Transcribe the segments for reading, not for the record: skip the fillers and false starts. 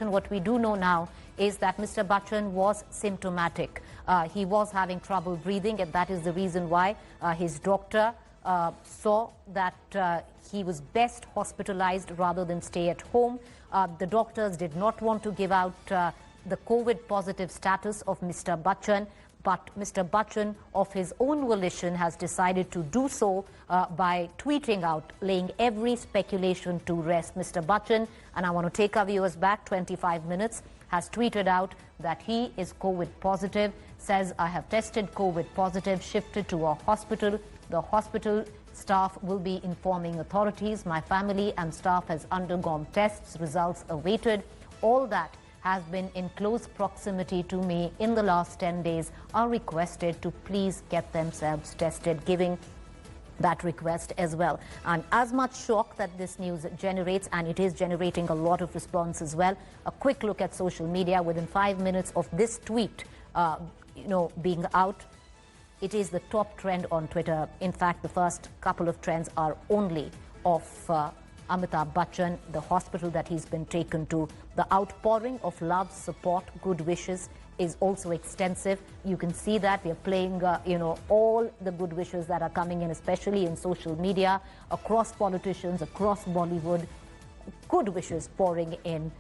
What we do know now is that Mr. Bachchan was symptomatic. He was having trouble breathing, and that is the reason why his doctor saw that he was best hospitalized rather than stay at home. The doctors did not want to give out the COVID positive status of Mr. Bachchan, but Mr. Bachchan, of his own volition, has decided to do so by tweeting out, laying every speculation to rest. Mr. Bachchan, and I want to take our viewers back 25 minutes, has tweeted out that he is COVID positive, says, "I have tested COVID positive, shifted to a hospital. The hospital staff will be informing authorities. My family and staff has undergone tests, results awaited. All that has been in close proximity to me in the last 10 days are requested to please get themselves tested," giving that request as well. And as much shock that this news generates, and it is generating a lot of response as well, a quick look at social media within 5 minutes of this tweet being out, it is the top trend on Twitter. In fact, the first couple of trends are only of Amitabh Bachchan, the hospital that he's been taken to. The outpouring of love, support, good wishes is also extensive. You can see that we are playing, all the good wishes that are coming in, especially in social media, across politicians, across Bollywood. Good wishes pouring in,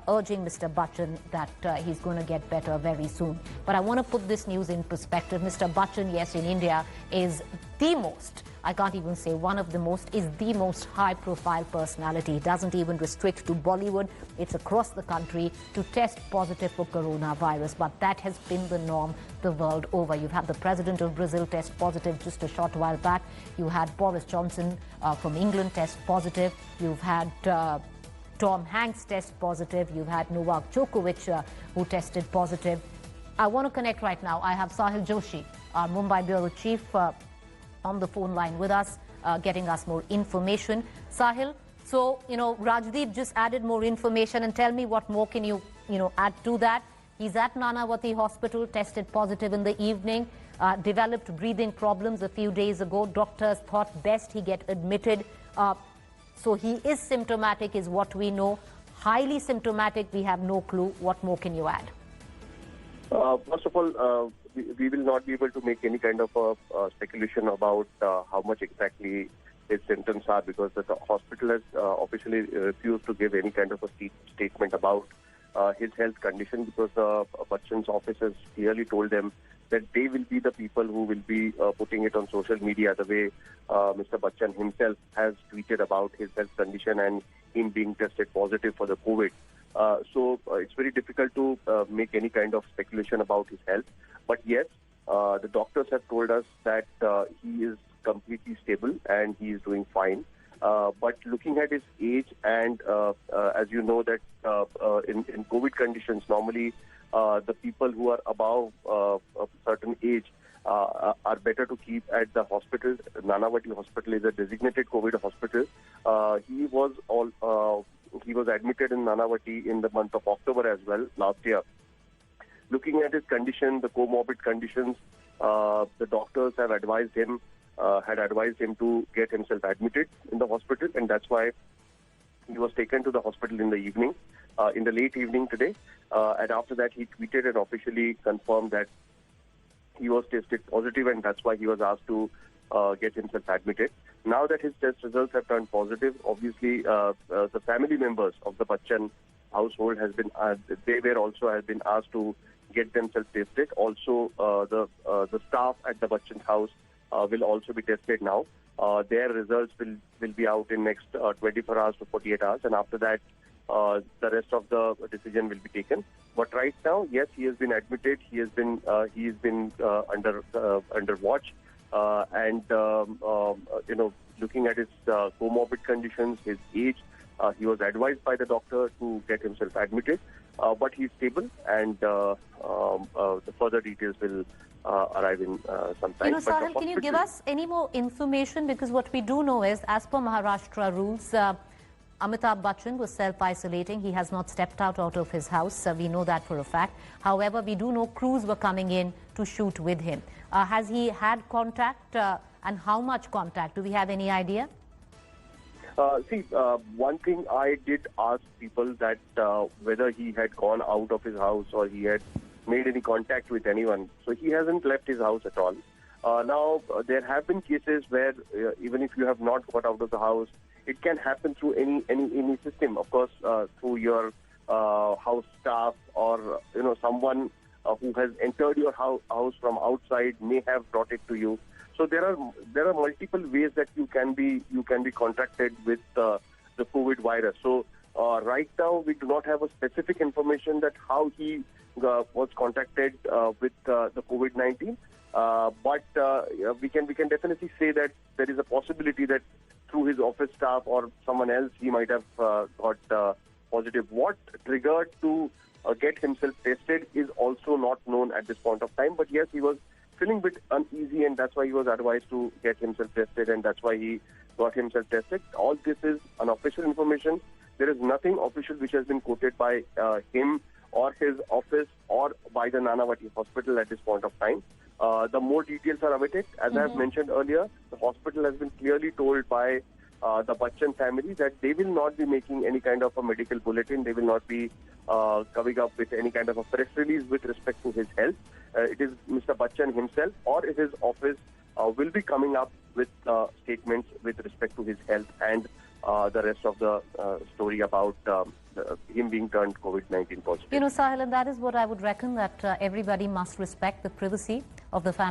urging Mr. Bachchan that he's going to get better very soon. But I want to put this news in perspective. Mr. Bachchan, yes, in India is the most, I can't even say one of the most, is the most high-profile personality. It doesn't even restrict to Bollywood. It's across the country to test positive for coronavirus. But that has been the norm the world over. You've had the president of Brazil test positive just a short while back. You had Boris Johnson from England test positive. You've had Tom Hanks test positive. You've had Novak Djokovic who tested positive. I want to connect right now. I have Sahil Joshi, our Mumbai bureau chief, on the phone line with us, getting us more information. Sahil, so, Rajdeep just added more information, and tell me what more can you, add to that. He's at Nanavati Hospital, tested positive in the evening, developed breathing problems a few days ago. Doctors thought best he get admitted. So he is symptomatic is what we know. Highly symptomatic, we have no clue. What more can you add? First of all, we will not be able to make any kind of speculation about how much exactly his symptoms are, because the hospital has officially refused to give any kind of a statement about his health condition, because Bachchan's office has clearly told them that they will be the people who will be putting it on social media, the way Mr. Bachchan himself has tweeted about his health condition and him being tested positive for the COVID. So it's very difficult to make any kind of speculation about his health. But yes, the doctors have told us that he is completely stable and he is doing fine. But looking at his age, and as you know that in COVID conditions, normally the people who are above a certain age are better to keep at the hospital. Nanavati Hospital is a designated COVID hospital. He was admitted in Nanavati in the month of October as well last year. Looking at his condition, the comorbid conditions, the doctors have advised him, to get himself admitted in the hospital, and that's why he was taken to the hospital in the evening, in the late evening today. And after that, he tweeted and officially confirmed that he was tested positive, and that's why he was asked to get himself admitted. Now that his test results have turned positive, obviously the family members of the Bachchan household have been asked to get themselves tested. Also, the staff at the Bachchan house will also be tested now. Their results will be out in next 24 hours to 48 hours, and after that, the rest of the decision will be taken. But right now, yes, he has been admitted. He has been under watch, and looking at his comorbid conditions, his age, he was advised by the doctor to get himself admitted. But he's stable, and the further details will arrive in some time. Sahil, can you give us any more information? Because what we do know is, as per Maharashtra rules, Amitabh Bachchan was self-isolating. He has not stepped out of his house. We know that for a fact. However, we do know crews were coming in to shoot with him. Has he had contact, and how much contact? Do we have any idea? One thing I did ask people that whether he had gone out of his house or he had made any contact with anyone. So he hasn't left his house at all. There have been cases where even if you have not got out of the house, it can happen through any system. Of course, through your house staff or someone who has entered your house from outside may have brought it to you. So there are multiple ways that you can be contracted with the COVID virus. So right now we do not have a specific information that how he was contacted with the COVID-19. But we can definitely say that there is a possibility that through his office staff or someone else he might have got positive. What triggered to get himself tested is also not known at this point of time. But yes, he was feeling a bit uneasy, and that's why he was advised to get himself tested, and that's why he got himself tested. All this is unofficial information. There is nothing official which has been quoted by him or his office or by the Nanavati hospital at this point of time. The more details are awaited. As I have mentioned earlier, the hospital has been clearly told by the Bachchan family that they will not be making any kind of a medical bulletin. They will not be coming up with any kind of a press release with respect to his health. It is Mr. Bachchan himself or his office will be coming up with statements with respect to his health and the rest of the story about him being turned COVID-19 positive. Sahil, and that is what I would reckon, that everybody must respect the privacy of the family.